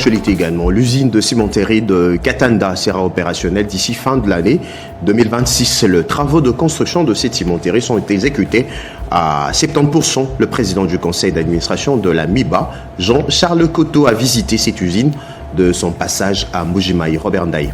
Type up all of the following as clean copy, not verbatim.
Actualité également, l'usine de cimenterie de Katanda sera opérationnelle d'ici fin de l'année 2026. Les travaux de construction de cette cimenterie sont exécutés à 70%. Le président du conseil d'administration de la MIBA, Jean-Charles Coteau, a visité cette usine de son passage à Mbuji-Mayi. Robert Ndaye.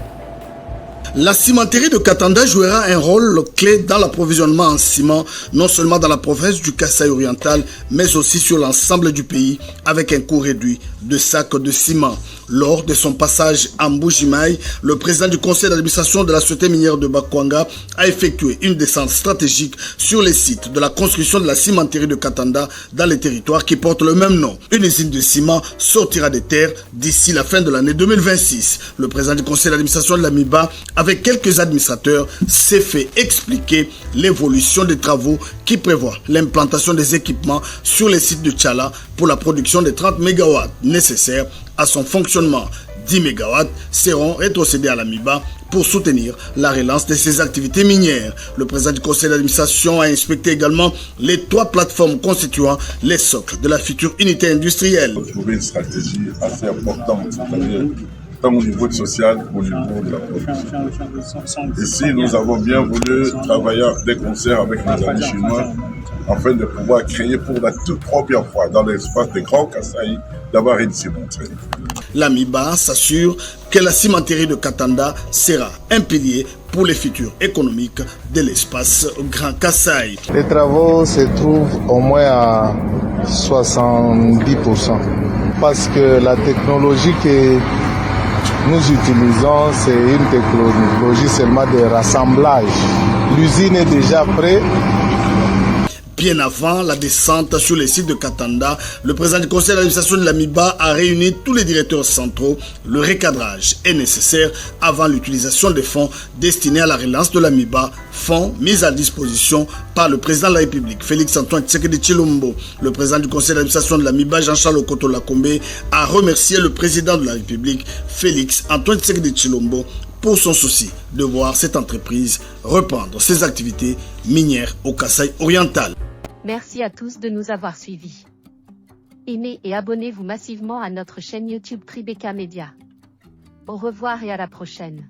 La cimenterie de Katanda jouera un rôle clé dans l'approvisionnement en ciment, non seulement dans la province du Kasaï oriental, mais aussi sur l'ensemble du pays, avec un coût réduit de sacs de ciment. Lors de son passage à Mbuji-Mayi, le président du conseil d'administration de la société minière de Bakwanga a effectué une descente stratégique sur les sites de la construction de la cimenterie de Katanda dans les territoires qui portent le même nom. Une usine de ciment sortira des terres d'ici la fin de l'année 2026. Le président du conseil d'administration de la MIBA, avec quelques administrateurs, s'est fait expliquer l'évolution des travaux qui prévoient l'implantation des équipements sur les sites de Tchala pour la production des 30 MW nécessaires à son fonctionnement. 10 MW seront rétrocédés à la MIBA pour soutenir la relance de ses activités minières. Le président du conseil d'administration a inspecté également les 3 plateformes constituant les socles de la future unité industrielle. On a trouvé une stratégie assez importante, c'est-à-dire tant au niveau social qu'au niveau de la production. Ici, nous avons bien voulu travailler des concerts avec nos amis chinois afin de pouvoir créer pour la toute première fois dans l'espace des Grands Kasaï d'avoir une cimenterie. La MIBA s'assure que la cimenterie de Katanda sera un pilier pour les futurs économiques de l'espace Grand Kasaï. Les travaux se trouvent au moins à 70% parce que la technologie que nous utilisons, c'est une technologie seulement de rassemblage. L'usine est déjà prête. Bien avant la descente sur les sites de Katanda, le président du conseil d'administration de la MIBA a réuni tous les directeurs centraux. Le recadrage est nécessaire avant l'utilisation des fonds destinés à la relance de la MIBA, fonds mis à disposition par le président de la République, Félix Antoine Tshisekedi Tshilombo. Le président du conseil d'administration de la MIBA, Jean-Charles Coteau Lakombe, a remercié le président de la République, Félix Antoine Tshisekedi Tshilombo, pour son souci de voir cette entreprise reprendre ses activités minières au Kasaï oriental. Merci à tous de nous avoir suivis. Aimez et abonnez-vous massivement à notre chaîne YouTube Tribeca Media. Au revoir et à la prochaine.